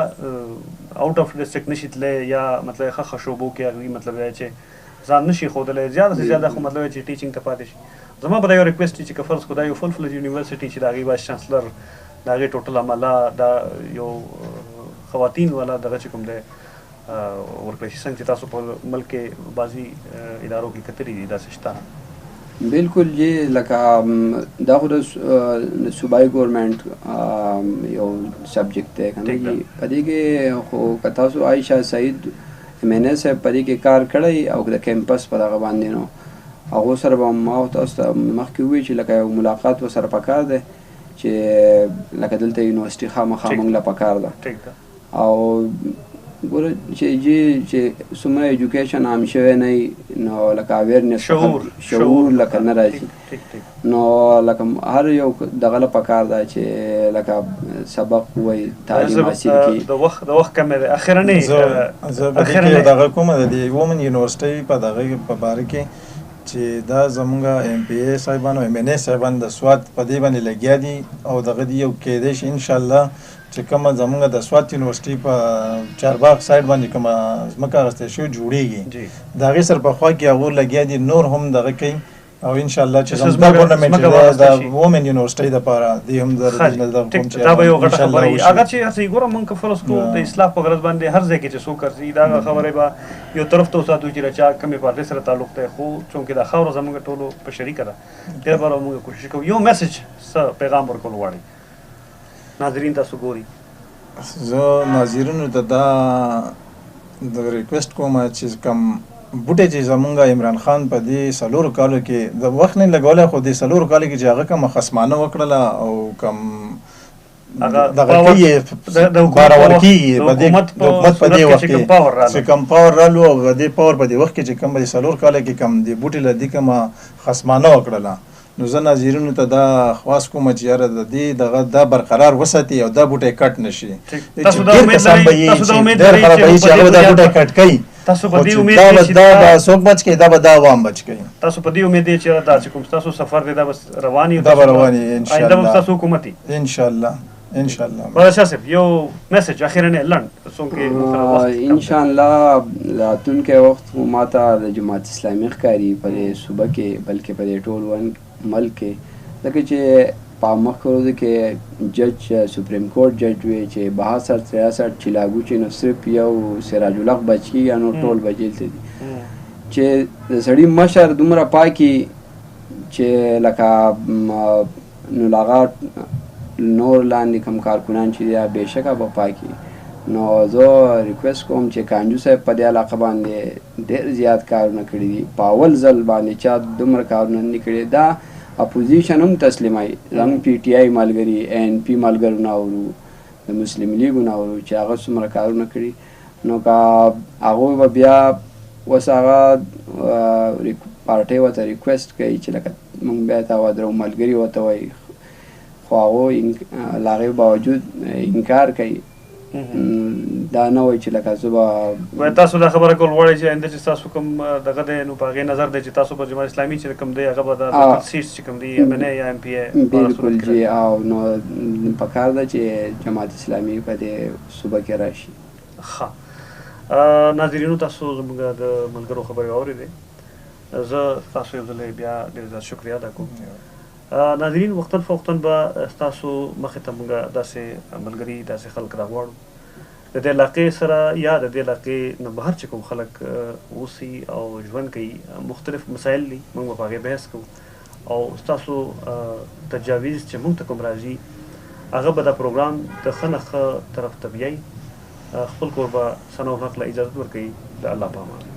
Speaker 1: آوټ اف ډسټرکټ نشي تللی یا مطلب ښه شعبو کې هغوی مطلب چې ځان نشي ښودلی زیاده سے زیاده خو مطلب چې ټیچینګ ته پاتې شي زما به دا یو ریکویسټ چې که فرض کړو دا یو فل فلج یونیورسټي چې د هغې وایس چانسلر د هغې ټوټل عمله دا یو خواتین والا دغه چې کوم دی ورکړی شي څنګه چې تاسو په ملک کې بعضې ادارو کې کتلي دي داسې شته
Speaker 3: بالکل جی لکه دا خو د صوبایي ګورنمنټ یو سبجیکټ دی که نه جي په دې کې خو که تاسو عایشه سعید ایم این اے صاحب په دې کې کار کړی او د کیمپس په دغه باندې نو هغو سره به ما تاسو ته مخکې ووایي چې لکه یو ملاقات ورسره پکار دی چې لکه دلته یونیورسټي خامخا موږ له پکار ده او ګوره چې څومره ایجوکیشن عام شوی نه وي نو لکه اویرنس شعور لکه نه راځي نو لکه هر یو دغه له پکار ده چې لکه سبق ووایي تعلیم حاصل کړي
Speaker 1: د وخت کمی دی اخرنۍ
Speaker 2: زه په دې کې دغه کومه د وومن یونیورسټۍ په دغه په باره کې چې دا زمونږ ایم پی ای صاحبان او ایم این اے صاحبان د سوات په دې باندې لګیا دي او دغه دي یو کېدی شي انشاءالله چې کومه زمونږ د سوات یونیورسټي په چارباغ سایډ باندې کومه ځمکه اخیستل شوې جوړېږي د هغې سره په خوا کې هغو لګیا دي نور هم دغه کوي او انشاءالله چې زموږ دا ګورنمنټ چې د وومن یونیورسټۍ دپاره دی هم د ریجنل دغه کوم چې
Speaker 1: دا به یو غټه خبره وي هغه چې هسې ګوره مونږ که فرض کړو د اصلاح په غرض باندې هر ځای کې چې څوک ګرځي دا خبرې به یو طرف ته وساتو چې د چا کمې پارټۍ سره تعلق دی خو چونکې دا خاوره زموږ ټولو په شریکه ده دې لپاره مونږ کوشش کوو یو میسج څه پیغام ورکول غواړئ ناظرین تاسو ګوري
Speaker 2: زه ناظرینو ته دا د ریکویسټ کوم چې کم بوټی چې زمونږ عمران خان په دې 4 کالو کې د وخت نه لګولی خو دې 4 کالو کې چې هغه کومه خصمانه وکړله او کم دغه کوي بارول کېږي د حکومت په دې وخت کې چې کم پاور رالو او دې پاور په دې وخت کې چې کوم د 4 کاله کې کم دې بوټي له دې کومه خصمانه وکړله نو زه ناظرینو ته دا خواست کوم چې یاره د دې دغه دا برقرار وساتي او دا بوټی کټ نشي
Speaker 1: تاسو دا امید لرئ
Speaker 2: چې هغه دا بوټی کټ کوي
Speaker 1: تاسو په دې امید
Speaker 2: دا به څوک بچ کوي دا به دا عوام بچ کوي
Speaker 1: تاسو په دې امید چې دا چې کوم تاسو سفر دی دا بس رواني
Speaker 2: دا به رواني انشاءالله
Speaker 1: آینده به تاسو حکومتي
Speaker 2: انشاءالله
Speaker 1: بادشاه صاحب یو میسج اخیرنۍ لنډ څومره
Speaker 3: انشاءالله راتلونکی وخت ما ته د جماعت اسلامي ښکاري په دې صوبه کې بلکې په دې ټول ملک کې ځکه چې په مخکې ورځو کې جج سپریم کورټ جج وی چې 62 63 چې لاګو چې نو صرف یو سراج الحق بچ کېږي نو ټول به جیل ته دي چې د سړي مشر دومره پاکي چې لکه نو لاغه نور لاندې کم کارکنان چې دی بېشکه به پاکي نو زه ریکویسټ کوم چې کانجو صاحب په دې علاقه باندې ډېر زیات کارونه کړي دي، په اول ځل باندې چا دومره کارونه نه کړي. دا اپوزیشن هم تسلیموي، زموږ پی ټي آی ملګري این پی ملګرو نه اورو، د مسلم لیګو نه اورو چې هغه څومره کارونه کړي. نو که هغوی به بیا اوس هغه پارټۍ ورته ریکویسټ کوي چې لکه موږ بیا ته ودرو، ملګري ورته وایي، خو هغوی له هغې باوجود انکار کوي. دا نه وایي چې لکه زه به
Speaker 1: تاسو دا خبره کول غواړئ چې آینده چې تاسو کوم دغه دی نو په هغې نظر دی چې تاسو په جماعت اسلامي چې کوم دی هغه به د سیټ چې کوم دی ایم ان ای یا ایم پی ای
Speaker 3: بالکل جی. او نو پکار ده چې جماعت اسلامي په دې صوبه کې راشي.
Speaker 1: ښه ناظرینو، تاسو زموږ د ملګرو خبرې واورېدې. زه تاسو یو ځل بیا ډېر زیات شکریا ادا کوم. ناظرین، وختاً فوقتاً به ستاسو مخې ته موږ داسې ملګري داسې خلک راغواړو د دې علاقې سره یا د دې علاقې نه بهر چې کوم خلک اوسي او ژوند کوي. مختلف مسایل دي، موږ به په هغې بحث کوو او ستاسو تجاویز چې موږ ته کوم راځي هغه به دا پروګرام د ښه نه ښه طرف ته بیایي. خپل کور به ثنا الحق له اجازت ورکوي. د الله په امان.